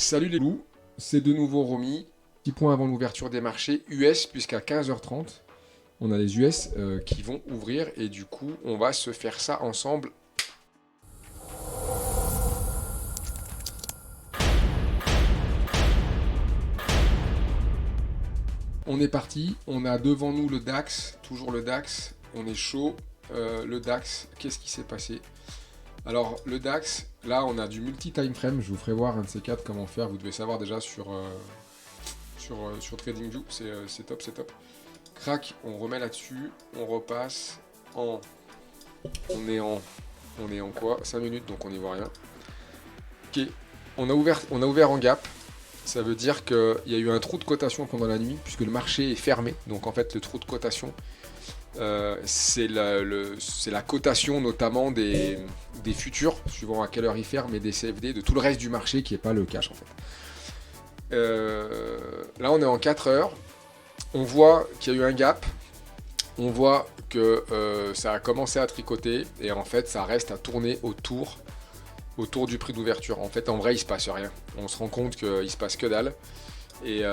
Salut les loups, c'est de nouveau Romy. Petit point avant l'ouverture des marchés US, puisqu'à 15h30, on a les US qui vont ouvrir et du coup, on va se faire ça ensemble. On est parti, on a devant nous le DAX, toujours le DAX, on est chaud. Le DAX, qu'est-ce qui s'est passé? Alors le DAX, là on a du multi-time frame, je vous ferai voir un de ces quatre comment faire, vous devez savoir déjà sur TradingView, c'est top, c'est top. Crac, on remet là-dessus, on repasse en... On est en quoi? 5 minutes, donc on n'y voit rien. Ok, on a ouvert en gap. Ça veut dire qu'il y a eu un trou de cotation pendant la nuit, puisque le marché est fermé. Donc en fait, le trou de cotation, c'est la cotation notamment des futurs, suivant à quelle heure il ferme, et des CFD, de tout le reste du marché qui n'est pas le cash en fait. Là, on est en 4 heures. On voit qu'il y a eu un gap. On voit que ça a commencé à tricoter et en fait ça reste à tourner autour du prix d'ouverture. En fait, en vrai, il se passe rien. On se rend compte qu'il se passe que dalle. Et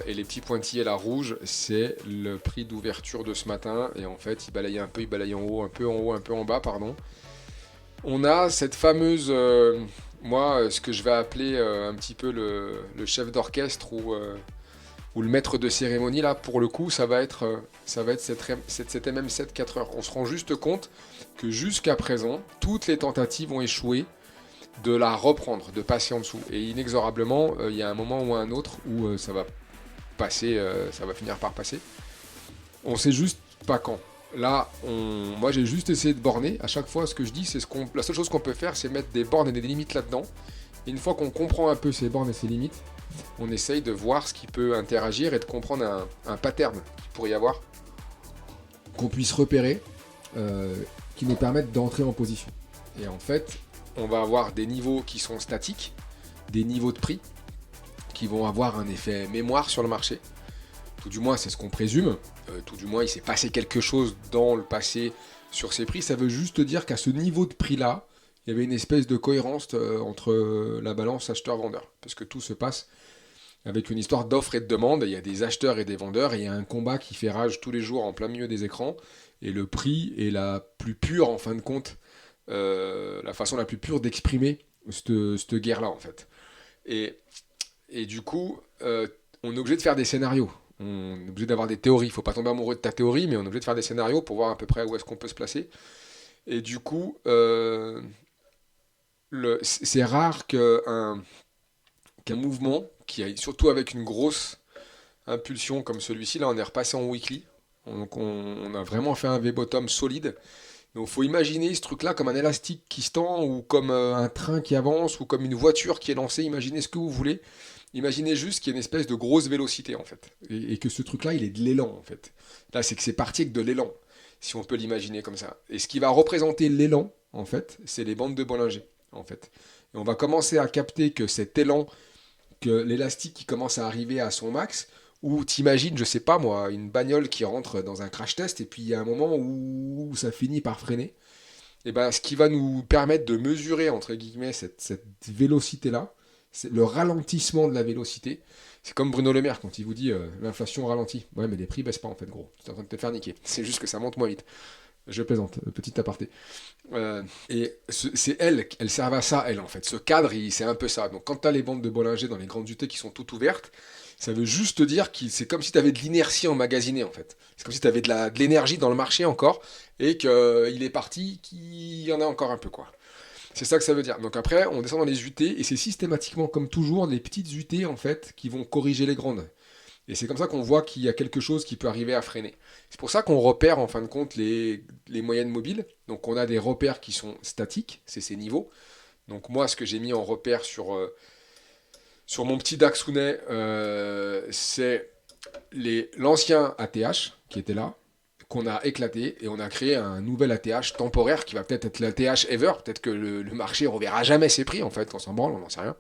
les petits pointillés là rouges, c'est le prix d'ouverture de ce matin. Et en fait, il balaye un peu, il balaye en haut, un peu en haut, un peu en bas, pardon. On a cette fameuse, ce que je vais appeler un petit peu le chef d'orchestre ou le maître de cérémonie là, pour le coup, ça va être cette MM7 4 heures. On se rend juste compte que jusqu'à présent, toutes les tentatives ont échoué de la reprendre, de passer en dessous. Et inexorablement, il y a un moment ou un autre où ça va passer, ça va finir par passer. On sait juste pas quand. Là, moi j'ai juste essayé de borner. À chaque fois, ce que je dis, c'est la seule chose qu'on peut faire, c'est mettre des bornes et des limites là-dedans. Et une fois qu'on comprend un peu ces bornes et ces limites, on essaye de voir ce qui peut interagir et de comprendre un pattern qu'il pourrait y avoir, qu'on puisse repérer, qui nous permettent d'entrer en position. Et en fait, on va avoir des niveaux qui sont statiques, des niveaux de prix qui vont avoir un effet mémoire sur le marché. Tout du moins, c'est ce qu'on présume. Tout du moins, il s'est passé quelque chose dans le passé sur ces prix. Ça veut juste dire qu'à ce niveau de prix-là, il y avait une espèce de cohérence entre la balance acheteur-vendeur. Parce que tout se passe avec une histoire d'offre et de demande. Il y a des acheteurs et des vendeurs, et il y a un combat qui fait rage tous les jours en plein milieu des écrans. Et le prix est la plus pure, en fin de compte, la façon la plus pure d'exprimer cette guerre-là, en fait. Et du coup, on est obligé de faire des scénarios. On est obligé d'avoir des théories. Il ne faut pas tomber amoureux de ta théorie, mais on est obligé de faire des scénarios pour voir à peu près où est-ce qu'on peut se placer. Et du coup, c'est rare qu'un mouvement, surtout avec une grosse impulsion comme celui-ci, là on est repassé en weekly. Donc on a vraiment fait un V-bottom solide. Donc il faut imaginer ce truc-là comme un élastique qui se tend, ou comme un train qui avance, ou comme une voiture qui est lancée. Imaginez ce que vous voulez. Imaginez juste qu'il y a une espèce de grosse vélocité en fait. Et que ce truc-là, il est de l'élan en fait. Là, c'est que c'est parti avec de l'élan, si on peut l'imaginer comme ça. Et ce qui va représenter l'élan, en fait, c'est les bandes de Bollinger, en fait. Et on va commencer à capter que cet élan, que l'élastique qui commence à arriver à son max, ou t'imagines, je sais pas moi, une bagnole qui rentre dans un crash test, et puis il y a un moment où ça finit par freiner. Et ben, ce qui va nous permettre de mesurer, entre guillemets, cette vélocité-là, c'est le ralentissement de la vélocité. C'est comme Bruno Le Maire quand il vous dit l'inflation ralentit. Ouais, mais les prix baissent pas en fait, gros. Tu es en train de te faire niquer. C'est juste que ça monte moins vite. Je plaisante, petit aparté. C'est elle servent à ça, elle en fait. Ce cadre, c'est un peu ça. Donc quand tu as les bandes de Bollinger dans les grandes UT qui sont toutes ouvertes, ça veut juste dire que c'est comme si tu avais de l'inertie emmagasinée en fait. C'est comme si tu avais de l'énergie dans le marché encore et qu'il est parti, qu'il y en a encore un peu quoi. C'est ça que ça veut dire. Donc après, on descend dans les UT et c'est systématiquement, comme toujours, les petites UT en fait qui vont corriger les grandes. Et c'est comme ça qu'on voit qu'il y a quelque chose qui peut arriver à freiner. C'est pour ça qu'on repère en fin de compte les moyennes mobiles. Donc on a des repères qui sont statiques, c'est ces niveaux. Donc moi, ce que j'ai mis en repère sur mon petit Dachshunday, c'est l'ancien ATH qui était là, qu'on a éclaté, et on a créé un nouvel ATH temporaire qui va peut-être être l'ATH ever. Peut-être que le marché ne reverra jamais ses prix, en fait, on s'en branle, on n'en sait rien.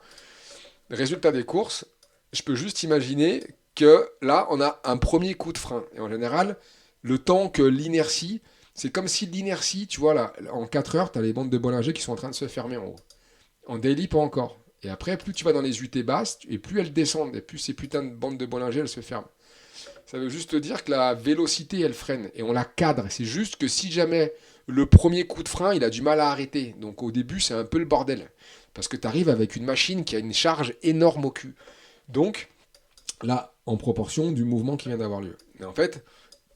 Résultat des courses, je peux juste imaginer que là, on a un premier coup de frein. Et en général, le temps que l'inertie, c'est comme si l'inertie, tu vois, là, en 4 heures, tu as les bandes de Bollinger qui sont en train de se fermer en haut. En daily, pas encore. Et après, plus tu vas dans les UT basses, et plus elles descendent, et plus ces putains de bandes de Bollinger, elles se ferment. Ça veut juste dire que la vélocité, elle freine, et on la cadre. C'est juste que si jamais le premier coup de frein, il a du mal à arrêter. Donc au début, c'est un peu le bordel. Parce que tu arrives avec une machine qui a une charge énorme au cul. Donc, là, en proportion du mouvement qui vient d'avoir lieu. Mais en fait,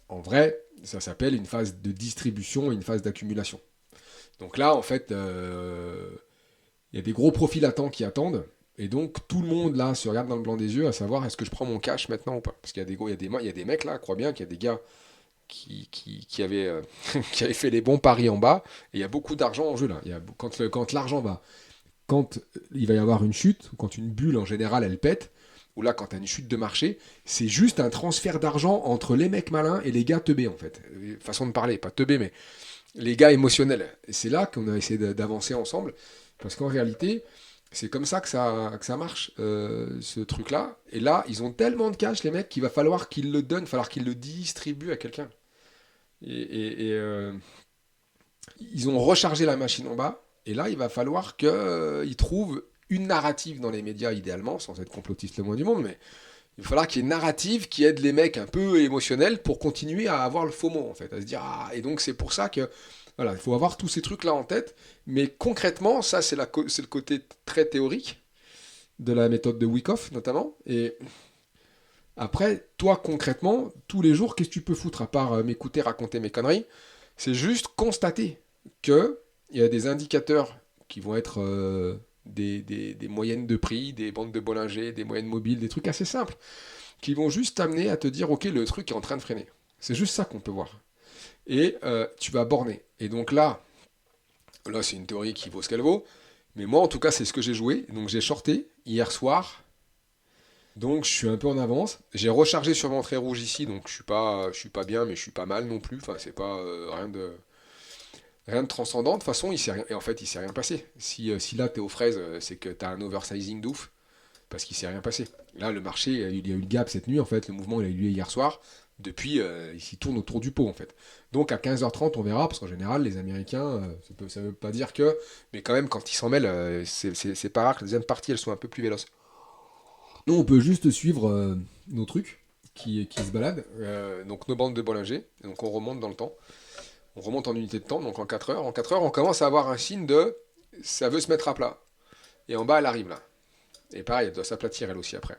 en vrai, ça s'appelle une phase de distribution et une phase d'accumulation. Donc là, en fait, il y a des gros profils latents qui attendent. Et donc, tout le monde, là, se regarde dans le blanc des yeux à savoir est-ce que je prends mon cash maintenant ou pas. Parce qu'il y a il y a des mecs, là, crois bien qu'il y a des gars qui avaient, qui avaient fait les bons paris en bas. Et il y a beaucoup d'argent en jeu, là. Quand l'argent va... Quand il va y avoir une chute, quand une bulle, en général, elle pète, ou là, quand tu as une chute de marché, c'est juste un transfert d'argent entre les mecs malins et les gars teubés, en fait. Façon de parler, pas teubés, mais les gars émotionnels. Et c'est là qu'on a essayé d'avancer ensemble, parce qu'en réalité, c'est comme ça que ça marche, ce truc-là. Et là, ils ont tellement de cash, les mecs, qu'il va falloir qu'ils le donnent, il va falloir qu'ils le distribuent à quelqu'un. Et ils ont rechargé la machine en bas, et là, il va falloir qu'ils trouvent une narrative dans les médias, idéalement, sans être complotiste le moins du monde, mais il va falloir qu'il y ait une narrative qui aide les mecs un peu émotionnels pour continuer à avoir le FOMO, en fait, à se dire, ah, et donc c'est pour ça que, voilà, il faut avoir tous ces trucs-là en tête, mais concrètement, ça, c'est le côté très théorique de la méthode de Wyckoff, notamment, et après, toi, concrètement, tous les jours, qu'est-ce que tu peux foutre, à part m'écouter raconter mes conneries? C'est juste constater que il y a des indicateurs qui vont être des moyennes de prix, des bandes de Bollinger, des moyennes mobiles, des trucs assez simples, qui vont juste t'amener à te dire, ok, le truc est en train de freiner. C'est juste ça qu'on peut voir. Et tu vas borner. Et donc là c'est une théorie qui vaut ce qu'elle vaut, mais moi en tout cas c'est ce que j'ai joué. Donc j'ai shorté hier soir, donc je suis un peu en avance. J'ai rechargé sur mon trait rouge ici, donc je suis pas bien, mais je suis pas mal non plus. Enfin c'est pas rien de transcendant. De toute façon, il s'est rien, et en fait il s'est rien passé. Si là t'es aux fraises, c'est que t'as un oversizing d'ouf. Parce qu'il s'est rien passé. Là, le marché, il y a eu le gap cette nuit, en fait, le mouvement il a eu lieu hier soir. Depuis, il s'y tourne autour du pot, en fait. Donc à 15h30, on verra, parce qu'en général, les Américains, ça veut pas dire que, mais quand même, quand ils s'en mêlent, c'est pas rare que les deuxième parties, elles soient un peu plus véloces. Nous, on peut juste suivre nos trucs qui se baladent, donc nos bandes de Bollinger, donc on remonte dans le temps. On remonte en unité de temps, donc en 4 heures. En 4 heures, on commence à avoir un signe de ça veut se mettre à plat. Et en bas, elle arrive là. Et pareil, elle doit s'aplatir elle aussi après.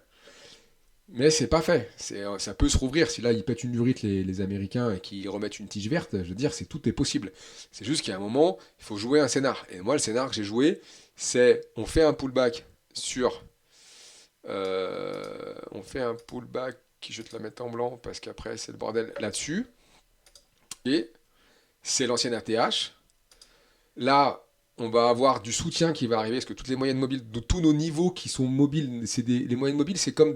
Mais c'est pas fait. Ça peut se rouvrir. Si là ils pètent une durite les Américains et qu'ils remettent une tige verte, je veux dire, tout est possible. C'est juste qu'il y a un moment, il faut jouer un scénar. Et moi, le scénar que j'ai joué, c'est on fait un pullback sur. On fait un pullback qui je vais te la mettre en blanc parce qu'après c'est le bordel là-dessus. Et c'est l'ancienne ATH. Là, on va avoir du soutien qui va arriver, parce que toutes les moyennes mobiles, de tous nos niveaux qui sont mobiles, les moyennes mobiles, c'est comme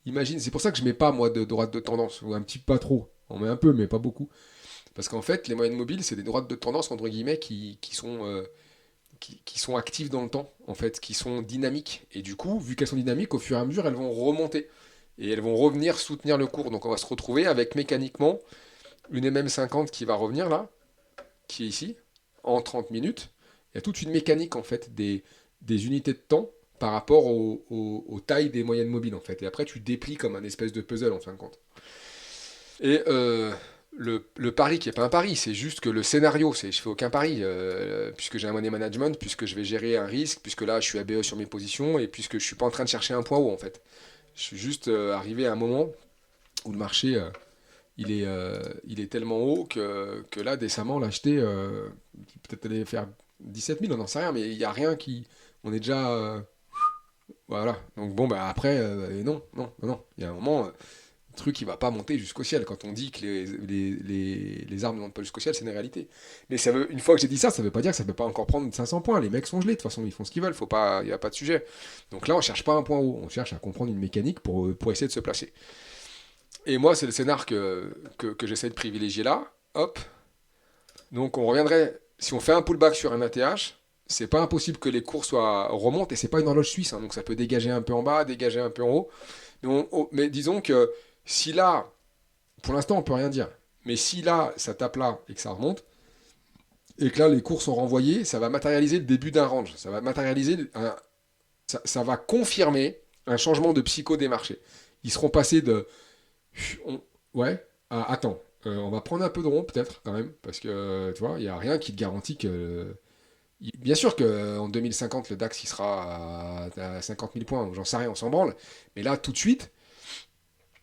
imagine, c'est pour ça que je mets pas, moi, de droite de tendance, ou un petit peu pas trop. On met un peu, mais pas beaucoup. Parce qu'en fait, les moyennes mobiles, c'est des droites de tendance, entre guillemets, qui sont actives dans le temps, en fait, qui sont dynamiques. Et du coup, vu qu'elles sont dynamiques, au fur et à mesure, elles vont remonter. Et elles vont revenir soutenir le cours. Donc on va se retrouver avec mécaniquement une MM50 qui va revenir là, qui est ici, en 30 minutes. Il y a toute une mécanique en fait des unités de temps par rapport aux tailles des moyennes mobiles en fait. Et après tu déplies comme un espèce de puzzle en fin de compte. Et le pari qui n'est pas un pari, c'est juste que le scénario, je fais aucun pari, puisque j'ai un money management, puisque je vais gérer un risque, puisque là je suis ABE sur mes positions, et puisque je suis pas en train de chercher un point haut en fait. Je suis juste arrivé à un moment où le marché il est tellement haut que là, décemment, l'acheter, peut-être aller faire 17 000, on n'en sait rien, mais il n'y a rien qui. On est déjà. Voilà. Donc bon, bah après, non, non, non, non. Il y a un moment, le truc, il va pas monter jusqu'au ciel. Quand on dit que les armes ne montent pas jusqu'au ciel, c'est une réalité. Mais une fois que j'ai dit ça, ça veut pas dire que ça peut pas encore prendre 500 points. Les mecs sont gelés, de toute façon, ils font ce qu'ils veulent, il n'y a pas de sujet. Donc là, on cherche pas un point haut, on cherche à comprendre une mécanique pour essayer de se placer. Et moi, c'est le scénar que j'essaie de privilégier là. Hop. Donc on reviendrait, si on fait un pullback sur un ATH, c'est pas impossible que les cours remontent, et c'est pas une horloge suisse, hein, donc ça peut dégager un peu en bas, dégager un peu en haut. Mais disons que si là, pour l'instant on peut rien dire, mais si là ça tape là et que ça remonte, et que là les cours sont renvoyés, ça va matérialiser le début d'un range, ça va matérialiser ça va confirmer un changement de psycho des marchés. Ils seront passés de... Ouais, attends, on va prendre un peu de rond peut-être quand même, parce que tu vois, il n'y a rien qui te garantit que... Bien sûr qu'en 2050, le DAX il sera à 50 000 points, j'en sais rien, on s'en branle. Mais là, tout de suite,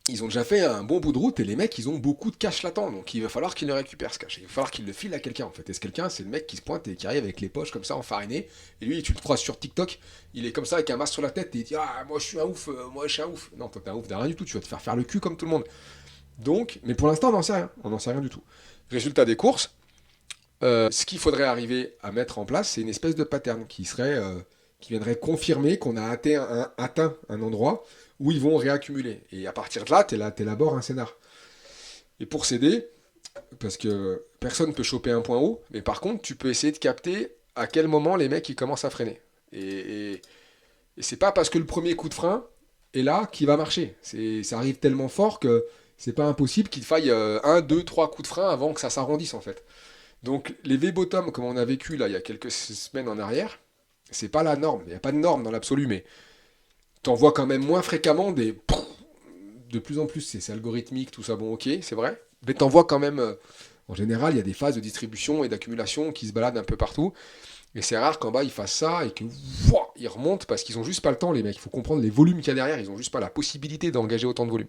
ils ont déjà fait un bon bout de route et les mecs, ils ont beaucoup de cash latent. Donc il va falloir qu'ils le récupèrent ce cash. Il va falloir qu'ils le filent à quelqu'un en fait. Et ce quelqu'un, c'est le mec qui se pointe et qui arrive avec les poches comme ça enfarinées. Et lui, tu le croises sur TikTok, il est comme ça avec un masque sur la tête et il dit ah, moi je suis un ouf, moi je suis un ouf. Non, toi t'es un ouf de rien du tout, tu vas te faire le cul comme tout le monde. Donc, mais pour l'instant, on n'en sait rien. On n'en sait rien du tout. Résultat des courses, ce qu'il faudrait arriver à mettre en place, c'est une espèce de pattern qui viendrait confirmer qu'on a atteint un endroit où ils vont réaccumuler. Et à partir de là, t'élabores un scénar. Et pour s'aider, parce que personne ne peut choper un point haut, mais par contre, tu peux essayer de capter à quel moment les mecs ils commencent à freiner. Et c'est pas parce que le premier coup de frein est là qu'il va marcher. Ça arrive tellement fort que c'est pas impossible qu'il faille un, deux, trois coups de frein avant que ça s'arrondisse en fait. Donc les V-bottom, comme on a vécu là il y a quelques semaines en arrière, c'est pas la norme. Il n'y a pas de norme dans l'absolu, mais t'en vois quand même moins fréquemment des... De plus en plus, c'est algorithmique, tout ça, bon ok, c'est vrai. Mais t'en vois quand même... en général, il y a des phases de distribution et d'accumulation qui se baladent un peu partout. Et c'est rare qu'en bas, ils fassent ça et que... ils remontent parce qu'ils ont juste pas le temps, les mecs. Il faut comprendre les volumes qu'il y a derrière. Ils ont juste pas la possibilité d'engager autant de volume.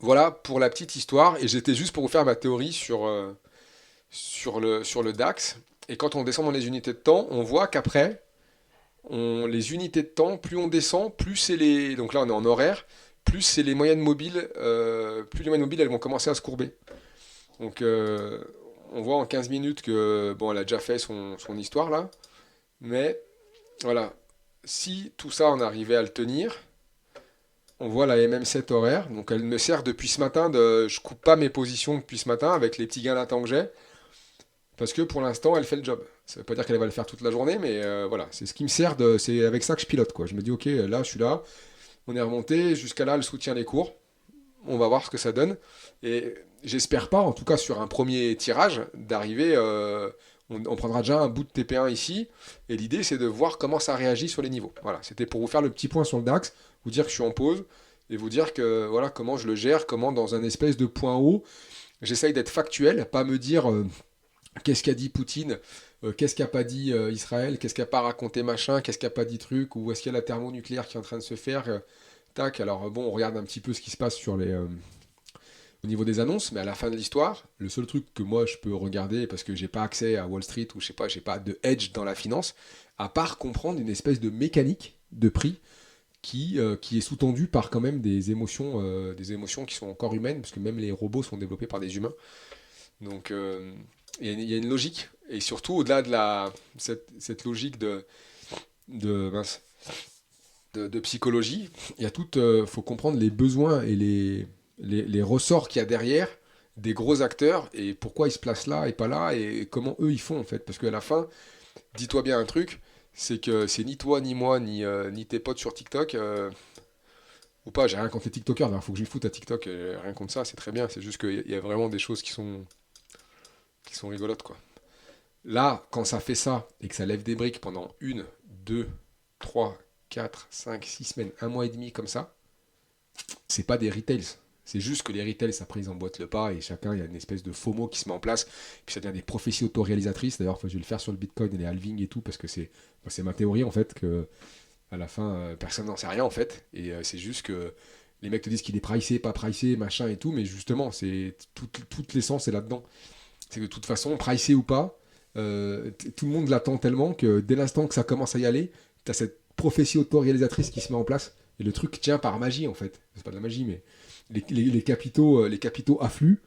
Voilà pour la petite histoire. Et j'étais juste pour vous faire ma théorie sur le DAX. Et quand on descend dans les unités de temps, on voit qu'après, les unités de temps, plus on descend, plus c'est les... Donc là, on est en horaire, plus c'est les moyennes mobiles, plus les moyennes mobiles, elles vont commencer à se courber. Donc, on voit en 15 minutes que, bon, elle a déjà fait son histoire, là. Mais, voilà. Si tout ça, on arrivait à le tenir, on voit la MM7 horaire. Donc, elle me sert depuis ce matin de... Je coupe pas mes positions depuis ce matin avec les petits gains latent que j'ai. Parce que pour l'instant, elle fait le job. Ça veut pas dire qu'elle va le faire toute la journée, mais voilà, c'est ce qui me sert de. C'est avec ça que je pilote, quoi. Je me dis, ok, là, je suis là, on est remonté, jusqu'à là, elle soutient les cours. On va voir ce que ça donne. Et j'espère pas, en tout cas sur un premier tirage, d'arriver. On prendra déjà un bout de TP1 ici. Et l'idée, c'est de voir comment ça réagit sur les niveaux. Voilà, c'était pour vous faire le petit point sur le DAX, vous dire que je suis en pause, et vous dire que voilà comment je le gère, comment dans un espèce de point haut, j'essaye d'être factuel, pas me dire. Qu'est-ce qu'a dit Poutine, qu'est-ce qu'a pas dit Israël, qu'est-ce qu'a pas raconté machin, qu'est-ce qu'a pas dit truc, ou est-ce qu'il y a la thermonucléaire qui est en train de se faire, tac, alors bon, on regarde un petit peu ce qui se passe au niveau des annonces, mais à la fin de l'histoire, le seul truc que moi je peux regarder, parce que j'ai pas accès à Wall Street, ou je sais pas, j'ai pas de hedge dans la finance, à part comprendre une espèce de mécanique de prix qui est sous-tendue par quand même des émotions qui sont encore humaines, parce que même les robots sont développés par des humains. Donc il y a une logique, et surtout au-delà de cette logique de, mince, de psychologie, il y a tout, faut comprendre les besoins et les ressorts qu'il y a derrière des gros acteurs, et pourquoi ils se placent là et pas là, et comment eux ils font en fait. Parce qu'à la fin, dis-toi bien un truc, c'est que c'est ni toi, ni moi, ni tes potes sur TikTok, ou pas, j'ai rien contre les TikTokers, il faut que je me foute à TikTok, rien contre ça, c'est très bien, c'est juste qu'il y a vraiment des choses qui sont rigolotes, quoi. Là, quand ça fait ça et que ça lève des briques pendant 1, 2, 3, 4, 5, 6 semaines, un mois et demi comme ça, c'est pas des retails. C'est juste que les retails, après, ils emboîtent le pas et chacun, il y a une espèce de FOMO qui se met en place. Puis ça devient des prophéties autoréalisatrices. D'ailleurs, je vais le faire sur le Bitcoin et les halving et tout parce que c'est ma théorie en fait que à la fin, personne n'en sait rien en fait. Et c'est juste que les mecs te disent qu'il est pricé, pas pricé, machin et tout. Mais justement, c'est toute l'essence est là-dedans. C'est que de toute façon, pricé ou pas, tout le monde l'attend tellement que dès l'instant que ça commence à y aller, tu as cette prophétie autoréalisatrice qui se met en place. Et le truc tient par magie en fait. C'est pas de la magie, mais les capitaux affluent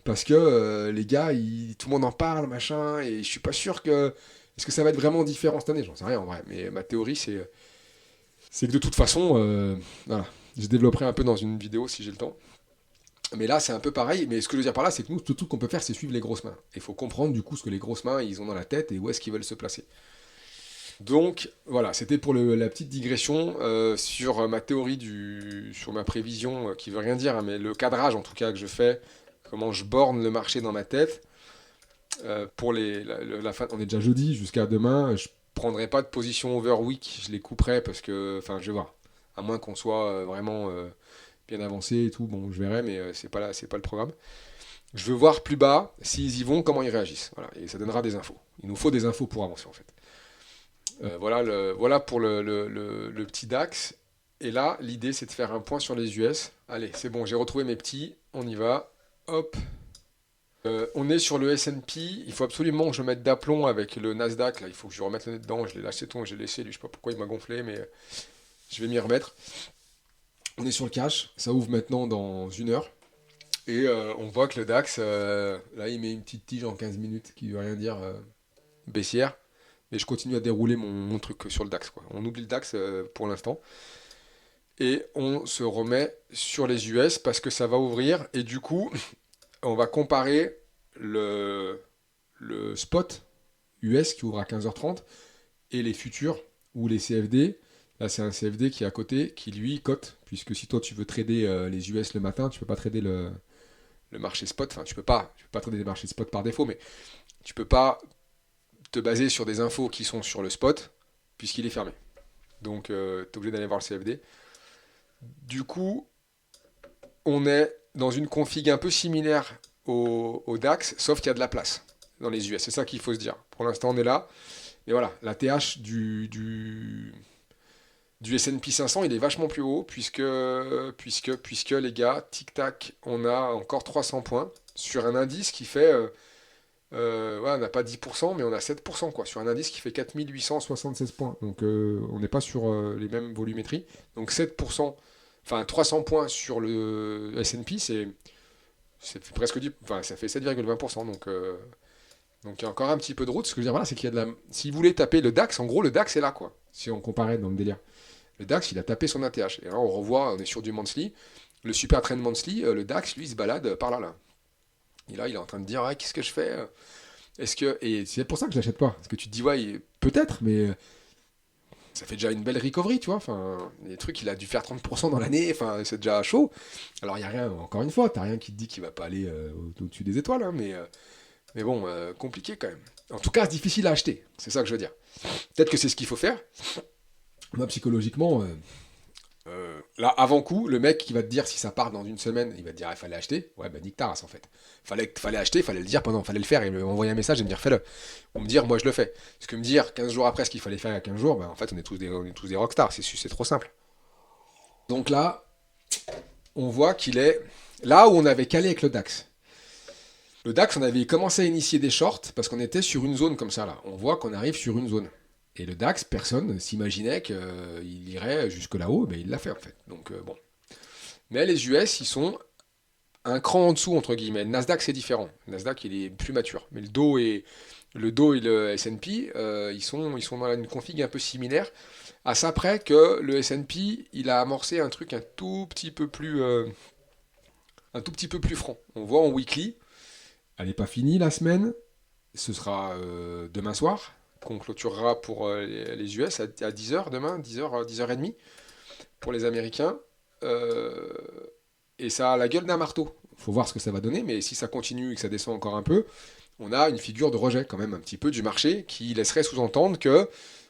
parce que les gars, tout le monde en parle, machin, et je suis pas sûr que. Est-ce que ça va être vraiment différent cette année? J'en sais rien en vrai. Mais ma théorie, c'est que de toute façon, voilà. Je développerai un peu dans une vidéo si j'ai le temps. Mais là, c'est un peu pareil. Mais ce que je veux dire par là, c'est que nous, tout qu'on peut faire, c'est suivre les grosses mains. Il faut comprendre du coup ce que les grosses mains, ils ont dans la tête et où est-ce qu'ils veulent se placer. Donc voilà, c'était pour la petite digression sur ma théorie, sur ma prévision, qui veut rien dire, hein, mais le cadrage en tout cas que je fais, comment je borne le marché dans ma tête. Pour la fin, on est déjà jeudi, jusqu'à demain, je prendrai pas de position over week, je les couperai parce que, enfin, je vais voir. À moins qu'on soit vraiment bien avancé et tout, bon, je verrai, mais c'est pas le programme. Je veux voir plus bas, s'ils y vont, comment ils réagissent. Voilà, et ça donnera des infos. Il nous faut des infos pour avancer en fait. Voilà pour le petit DAX. Et là, l'idée c'est de faire un point sur les US. Allez, c'est bon, j'ai retrouvé mes petits, on y va. Hop. On est sur le S&P. Il faut absolument que je mette d'aplomb avec le Nasdaq. Là, il faut que je remette le nez dedans. Je l'ai lâché ton, j'ai laissé lui. Je sais pas pourquoi il m'a gonflé, mais je vais m'y remettre. On est sur le cash. Ça ouvre maintenant dans 1 heure. Et on voit que le DAX, là, il met une petite tige en 15 minutes qui veut rien dire baissière. Mais je continue à dérouler mon truc sur le DAX, quoi. On oublie le DAX pour l'instant. Et on se remet sur les US parce que ça va ouvrir. Et du coup, on va comparer le spot US qui ouvre à 15h30 et les futurs ou les CFD. Là, c'est un CFD qui est à côté, qui lui cote. Puisque si toi tu veux trader les US le matin, tu peux pas trader le marché spot. Enfin, tu peux pas trader les marchés spot par défaut, mais tu peux pas te baser sur des infos qui sont sur le spot puisqu'il est fermé. Donc, tu es obligé d'aller voir le CFD. Du coup, on est dans une config un peu similaire au DAX, sauf qu'il y a de la place dans les US. C'est ça qu'il faut se dire. Pour l'instant, on est là. Mais voilà, la TH du S&P 500, il est vachement plus haut, puisque les gars, tic-tac, on a encore 300 points sur un indice qui fait... ouais, on n'a pas 10%, mais on a 7%, quoi, sur un indice qui fait 4876 points. Donc on n'est pas sur les mêmes volumétries. Donc 7%, enfin 300 points sur le S&P, c'est presque 10, enfin ça fait 7,20%. Donc il y a encore un petit peu de route. Ce que je veux dire, voilà, c'est qu'il y a de la... Si vous voulez taper le DAX, en gros, le DAX est là, quoi. Si on comparait dans le délire. Le DAX, il a tapé son ATH. Et là, on revoit, on est sur du monthly. Le super trend monthly, le DAX, lui, il se balade par là, là. Et là, il est en train de dire, ah, qu'est-ce que je fais Est-ce que... Et c'est pour ça que je l'achète pas. Parce que tu te dis, ouais, peut-être, mais ça fait déjà une belle recovery, tu vois. Enfin, les trucs, il a dû faire 30% dans l'année. Enfin, c'est déjà chaud. Alors, il n'y a rien, encore une fois, t'as rien qui te dit qu'il va pas aller au-dessus des étoiles, hein, mais bon, compliqué quand même. En tout cas, c'est difficile à acheter. C'est ça que je veux dire. Peut-être que c'est ce qu'il faut faire. Moi, psychologiquement, là, avant coup, le mec qui va te dire si ça part dans une semaine, il va te dire, il fallait acheter. Ouais, bah, nique ta race, en fait. Fallait acheter, fallait le dire pendant, fallait le faire et me envoyer un message et me dire, fais-le. Ou me dire, moi, je le fais. Parce que me dire 15 jours après ce qu'il fallait faire il y a 15 jours, bah, en fait, on est tous des rockstars. C'est trop simple. Donc là, on voit qu'il est là où on avait calé avec le DAX. Le DAX, on avait commencé à initier des shorts parce qu'on était sur une zone comme ça, là. On voit qu'on arrive sur une zone. Et le DAX, personne s'imaginait qu'il irait jusque là-haut, mais il l'a fait en fait. Donc bon. Mais les US, ils sont un cran en dessous, entre guillemets. Le Nasdaq, c'est différent. Le Nasdaq, il est plus mature. Mais le S&P, ils sont dans une config un peu similaire. À ça près que le S&P, il a amorcé un truc un tout petit peu plus franc. On voit en weekly, elle n'est pas finie la semaine. Ce sera demain soir qu'on clôturera pour les US à 10h demain, 10h, 10h30 pour les Américains. Et ça a la gueule d'un marteau. Il faut voir ce que ça va donner, mais si ça continue et que ça descend encore un peu, on a une figure de rejet quand même un petit peu du marché qui laisserait sous-entendre que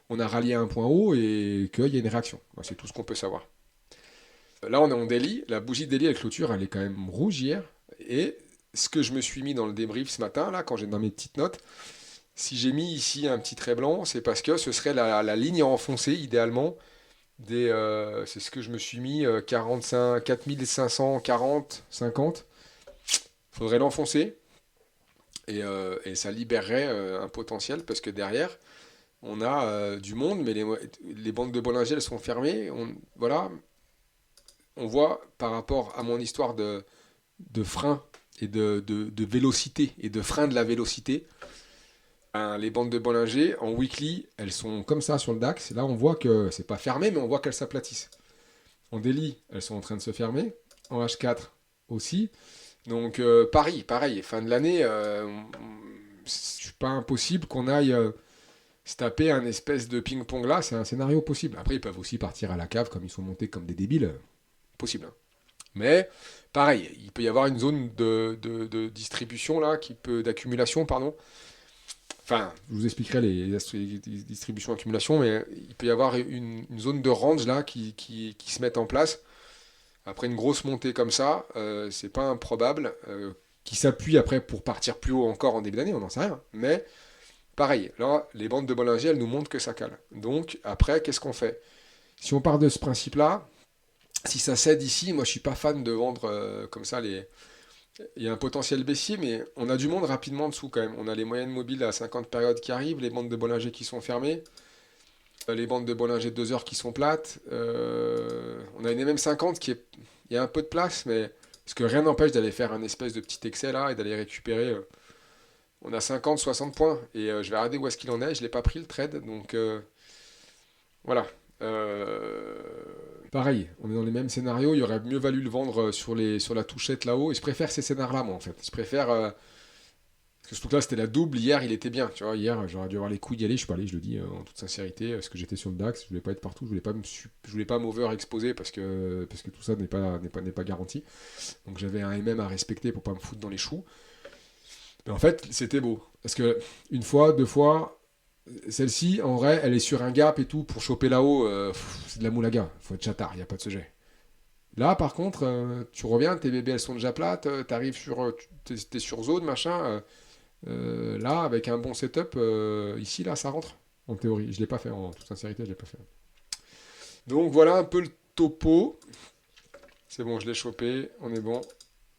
on a rallié un point haut et qu'il y a une réaction. C'est tout ce qu'on peut savoir. Là, on est en daily. La bougie de daily avec clôture, elle est quand même rouge hier. Et ce que je me suis mis dans le débrief ce matin, là, quand j'ai dans mes petites notes, si j'ai mis ici un petit trait blanc, c'est parce que ce serait la ligne enfoncée, idéalement, c'est ce que je me suis mis, 45, 4540, 50. Faudrait l'enfoncer, et ça libérerait un potentiel, parce que derrière, on a du monde, mais les bandes de Bollinger, elles sont fermées. Voilà, on voit par rapport à mon histoire de frein et de vélocité, et de frein de la vélocité, les bandes de Bollinger, en weekly, elles sont comme ça sur le DAX. Là, on voit que c'est pas fermé, mais on voit qu'elles s'aplatissent. En daily, elles sont en train de se fermer. En H4 aussi. Donc, pareil, fin de l'année, c'est pas impossible qu'on aille se taper un espèce de ping-pong là. C'est un scénario possible. Après, ils peuvent aussi partir à la cave comme ils sont montés comme des débiles. Possible. Hein. Mais, pareil, il peut y avoir une zone de distribution là, d'accumulation, pardon. Enfin, je vous expliquerai les distributions accumulation, mais il peut y avoir une zone de range là qui se met en place. Après une grosse montée comme ça, c'est pas improbable. Qui s'appuie après pour partir plus haut encore en début d'année, on n'en sait rien. Mais pareil, là, les bandes de Bollinger, elles nous montrent que ça cale. Donc après, qu'est-ce qu'on fait? Si on part de ce principe-là, si ça cède ici, moi je suis pas fan de vendre comme ça les. Il y a un potentiel baissier, mais on a du monde rapidement en dessous quand même. On a les moyennes mobiles à 50 périodes qui arrivent, les bandes de Bollinger qui sont fermées, les bandes de Bollinger de 2 heures qui sont plates. On a une MM50 qui est. Il y a un peu de place, mais. Parce que rien n'empêche d'aller faire un espèce de petit excès là et d'aller récupérer. On a 50, 60 points. Et je vais regarder où est-ce qu'il en est. Je ne l'ai pas pris le trade. Donc voilà. Euh, Pareil, on est dans les mêmes scénarios. Il y aurait mieux valu le vendre sur la touchette là-haut. Et je préfère ces scénars-là, moi, en fait. Je préfère. Parce que ce truc-là, c'était la double. Hier, il était bien. Tu vois, hier, j'aurais dû avoir les couilles d'y aller. Je suis pas allé, je le dis en toute sincérité. Parce que j'étais sur le DAX. Je voulais pas être partout. Je voulais pas m'over-exposer parce que tout ça n'est pas garanti. Donc j'avais un MM à respecter pour pas me foutre dans les choux. Mais en fait, c'était beau. Parce que une fois, deux fois, celle-ci, en vrai, elle est sur un gap et tout. Pour choper là-haut, c'est de la moulaga. Faut être chatard, il n'y a pas de sujet. Là, par contre, tu reviens, tes bébés, elles sont déjà plates. T'arrives sur. T'es sur zone, machin. Là, avec un bon setup, ici, là, ça rentre. En théorie. Je l'ai pas fait, en toute sincérité, je l'ai pas fait. Donc voilà un peu le topo. C'est bon, je l'ai chopé. On est bon.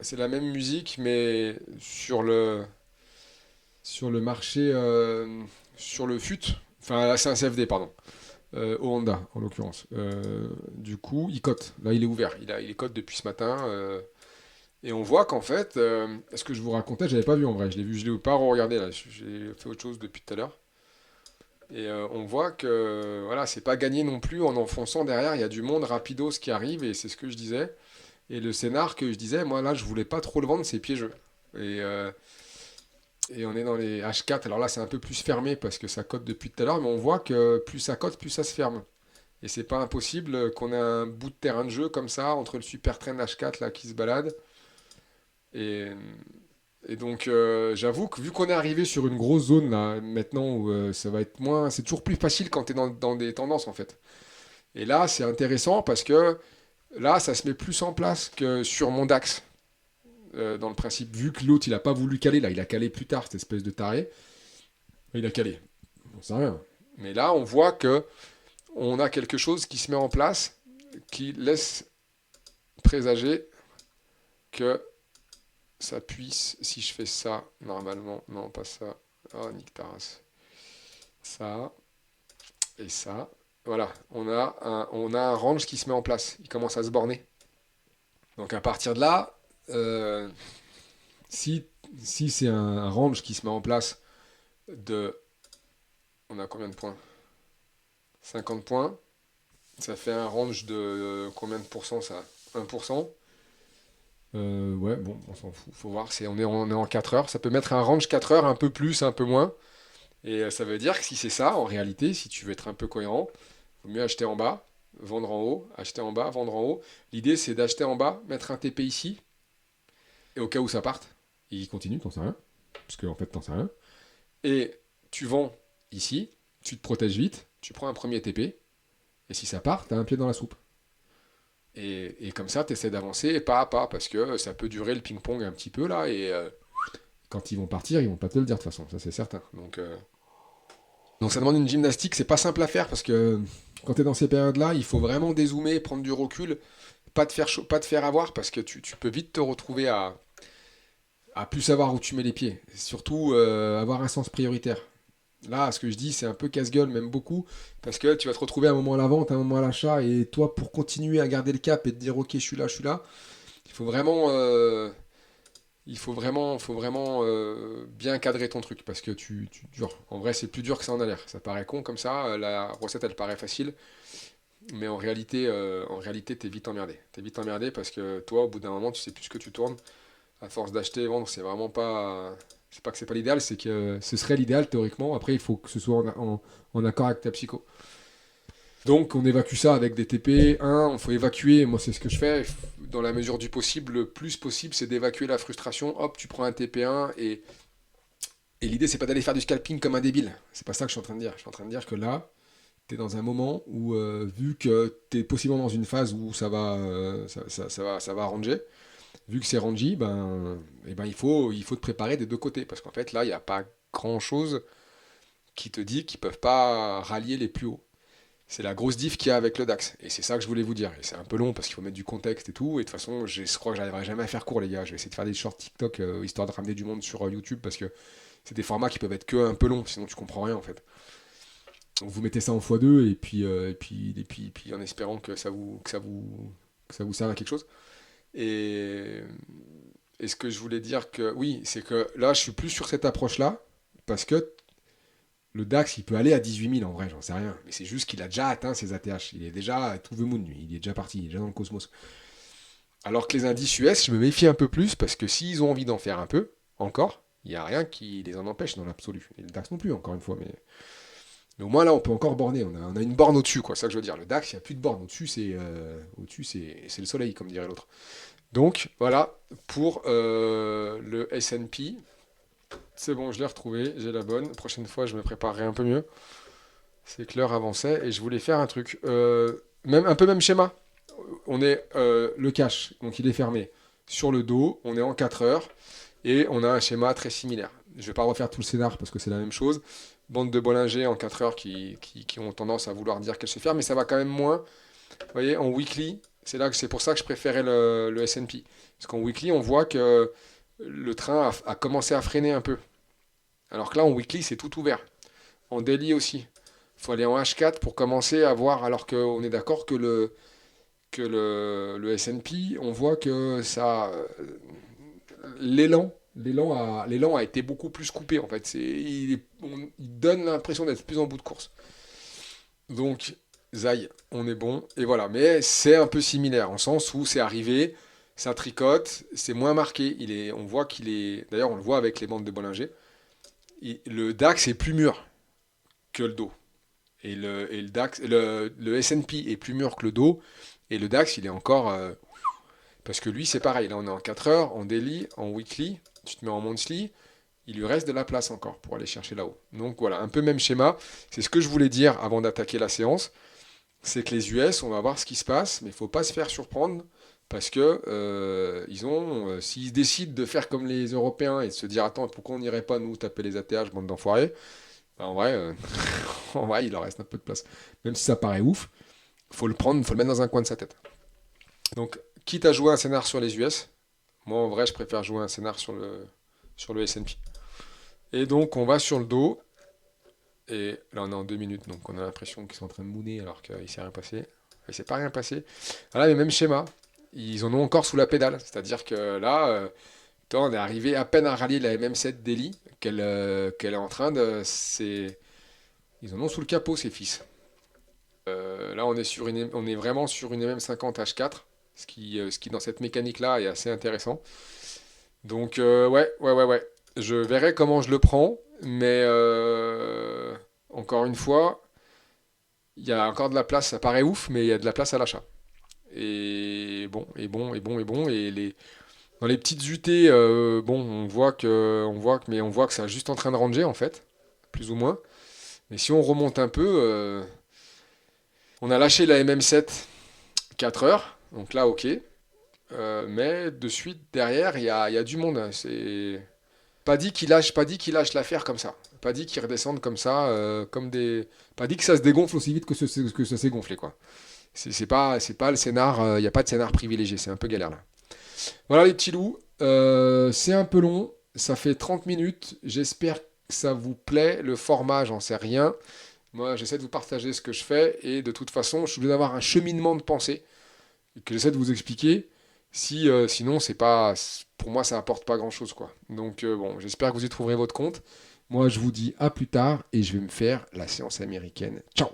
C'est la même musique, mais sur le marché, sur le FUT, enfin là c'est un CFD, pardon, au Honda en l'occurrence. Du coup, il cote. Là, il est ouvert. Il est cote depuis ce matin. Et on voit qu'en fait, ce que je vous racontais, je l'avais pas vu en vrai. Je l'ai pas regardé là. J'ai fait autre chose depuis tout à l'heure. Et on voit que voilà, c'est pas gagné non plus en enfonçant derrière. Il y a du monde rapidos qui arrive et c'est ce que je disais. Et le scénar que je disais, moi là, je voulais pas trop le vendre, c'est piégeux. Et, euh, et on est dans les H4. Alors là, c'est un peu plus fermé parce que ça cote depuis tout à l'heure, mais on voit que plus ça cote, plus ça se ferme. Et c'est pas impossible qu'on ait un bout de terrain de jeu comme ça entre le super train H4 là qui se balade. Et, et donc, j'avoue que vu qu'on est arrivé sur une grosse zone là maintenant où ça va être moins, c'est toujours plus facile quand tu es dans des tendances en fait. Et là, c'est intéressant parce que là, ça se met plus en place que sur mon DAX. Dans le principe, vu que l'autre il a pas voulu caler, là il a calé plus tard, cette espèce de taré, il a calé. On sait rien. Mais là on voit que on a quelque chose qui se met en place qui laisse présager que ça puisse, si je fais ça, normalement, non pas ça, oh nique ta race, ça et ça, voilà, on a un range qui se met en place, il commence à se borner. Donc à partir de là, euh, si, si c'est un range qui se met en place de. On a combien de points? 50 points. Ça fait un range de combien de pourcents ça? 1%. Ouais, bon, on s'en fout. Faut voir. On est en 4 heures. Ça peut mettre un range 4 heures, un peu plus, un peu moins. Et ça veut dire que si c'est ça, en réalité, si tu veux être un peu cohérent, il vaut mieux acheter en bas, vendre en haut, acheter en bas, vendre en haut. L'idée, c'est d'acheter en bas, mettre un TP ici, et au cas où ça parte, il continue, t'en sais rien. Parce qu'en fait, t'en sais rien. Et tu vends ici, tu te protèges vite, tu prends un premier TP, et si ça part, t'as un pied dans la soupe. Et comme ça, t'essaies d'avancer pas à pas, parce que ça peut durer le ping-pong un petit peu là, et quand ils vont partir, ils vont pas te le dire de toute façon, ça c'est certain. Donc ça demande une gymnastique, c'est pas simple à faire, parce que quand t'es dans ces périodes-là, il faut vraiment dézoomer, prendre du recul, pas te faire avoir, parce que tu peux vite te retrouver à plus savoir où tu mets les pieds. Surtout avoir un sens prioritaire. Là, ce que je dis, c'est un peu casse-gueule, même beaucoup, parce que tu vas te retrouver un moment à la vente, un moment à l'achat, et toi, pour continuer à garder le cap et te dire, ok, je suis là, il faut vraiment, bien cadrer ton truc, parce que genre, en vrai, c'est plus dur que ça en a l'air. Ça paraît con comme ça, la recette, elle paraît facile, mais en réalité, t'es vite emmerdé. T'es vite emmerdé parce que toi, au bout d'un moment, tu sais plus ce que tu tournes. À force d'acheter et vendre, c'est vraiment pas. C'est pas que c'est pas l'idéal, c'est que ce serait l'idéal théoriquement. Après, il faut que ce soit en accord avec ta psycho. Donc, on évacue ça avec des TP. Il faut évacuer. Moi, c'est ce que je fais. Dans la mesure du possible, le plus possible, c'est d'évacuer la frustration. Hop, tu prends un TP1 et Et l'idée, c'est pas d'aller faire du scalping comme un débile. C'est pas ça que je suis en train de dire. Je suis en train de dire que là, t'es dans un moment où, vu que t'es possiblement dans une phase où ça va ranger, vu que c'est rangy, il faut te préparer des deux côtés. Parce qu'en fait, là, il n'y a pas grand-chose qui te dit qu'ils peuvent pas rallier les plus hauts. C'est la grosse diff qu'il y a avec le DAX. Et c'est ça que je voulais vous dire. Et c'est un peu long parce qu'il faut mettre du contexte et tout. Et de toute façon, je crois que j'arriverai jamais à faire court, les gars. Je vais essayer de faire des shorts TikTok histoire de ramener du monde sur YouTube parce que c'est des formats qui peuvent être que un peu longs. Sinon, tu comprends rien en fait. Donc, vous mettez ça en x2 et puis en espérant que ça vous serve à quelque chose. Et, et ce que je voulais dire que oui, c'est que là, je suis plus sur cette approche-là parce que le DAX, il peut aller à 18 000 en vrai, j'en sais rien. Mais c'est juste qu'il a déjà atteint ses ATH. Il est déjà to the moon, lui. Il est déjà parti, il est déjà dans le cosmos. Alors que les indices US, je me méfie un peu plus parce que s'ils ont envie d'en faire un peu, encore, il n'y a rien qui les en empêche dans l'absolu. Et le DAX non plus, encore une fois. Mais au moins là, on peut encore borner. On a une borne au-dessus, quoi. C'est ça que je veux dire. Le DAX, il n'y a plus de borne. Au-dessus, c'est le soleil, comme dirait l'autre. Donc, voilà pour le S&P. C'est bon, je l'ai retrouvé, j'ai la bonne. La prochaine fois, je me préparerai un peu mieux. C'est que l'heure avançait et je voulais faire un truc. Même schéma. On est le cash, donc il est fermé. Sur le dos, on est en 4 heures et on a un schéma très similaire. Je ne vais pas refaire tout le scénar parce que c'est la même chose. Bande de Bollinger en 4 heures qui ont tendance à vouloir dire qu'elle se ferme, mais ça va quand même moins. Vous voyez, en weekly, c'est pour ça que je préférais le S&P. Parce qu'en weekly, on voit que le train a commencé à freiner un peu. Alors que là, en weekly, c'est tout ouvert. En daily aussi. Il faut aller en H4 pour commencer à voir, alors qu'on est d'accord que le S&P, on voit que ça, l'élan a été beaucoup plus coupé en fait. Il donne l'impression d'être plus en bout de course. Donc, Zai, on est bon. Et voilà. Mais c'est un peu similaire, en sens où c'est arrivé, ça tricote, c'est moins marqué. On voit qu'il est. D'ailleurs, on le voit avec les bandes de Bollinger. Le DAX est plus mûr que le dos. Le S&P est plus mûr que le dos. Et le DAX, il est encore. Parce que lui, c'est pareil. Là, on est en 4 heures, en daily, en weekly. Tu te mets en monthly. Il lui reste de la place encore pour aller chercher là-haut. Donc voilà, un peu même schéma. C'est ce que je voulais dire avant d'attaquer la séance. C'est que les US, on va voir ce qui se passe, mais il ne faut pas se faire surprendre. Parce que s'ils décident de faire comme les Européens et de se dire attends, pourquoi on n'irait pas nous taper les ATH, bande d'enfoirés, ben, en vrai, en vrai, il leur reste un peu de place. Même si ça paraît ouf, faut le prendre, faut le mettre dans un coin de sa tête. Donc, quitte à jouer un scénar sur les US, moi en vrai, je préfère jouer un scénar sur le S&P. Et donc, on va sur le dos. Et là, on est en 2 minutes, donc on a l'impression qu'ils sont en train de mouner alors qu'il ne s'est rien passé. Il ne s'est pas rien passé. Voilà, mais même schéma. Ils en ont encore sous la pédale. C'est-à-dire que là, on est arrivé à peine à rallier la MM7 Daily qu'elle est en train de. Ils en ont sous le capot, ces fils. Là, on est vraiment sur une MM50 H4, ce qui dans cette mécanique-là est assez intéressant. Donc, ouais, ouais, ouais, ouais. Je verrai comment je le prends, mais encore une fois, il y a encore de la place. Ça paraît ouf, mais il y a de la place à l'achat. Et bon, et bon, et bon, et bon. Dans les petites UT, bon, on voit que c'est juste en train de ranger en fait, plus ou moins. Mais si on remonte un peu, on a lâché la MM7 4 heures, donc là, ok. Mais de suite derrière, il y a du monde. C'est pas dit qu'il lâche l'affaire comme ça. Pas dit qu'il redescende comme ça, comme des. Pas dit que ça se dégonfle aussi vite que ça s'est gonflé quoi. C'est pas le scénar. Il n'y a pas de scénar privilégié. C'est un peu galère là. Voilà les petits loups. C'est un peu long. Ça fait 30 minutes. J'espère que ça vous plaît. Le format, j'en sais rien. Moi, j'essaie de vous partager ce que je fais. Et de toute façon, je suis obligé d'avoir un cheminement de pensée que j'essaie de vous expliquer. Sinon, c'est pas, pour moi, ça apporte pas grand-chose, quoi. Donc, bon, j'espère que vous y trouverez votre compte. Moi, je vous dis à plus tard et je vais me faire la séance américaine. Ciao!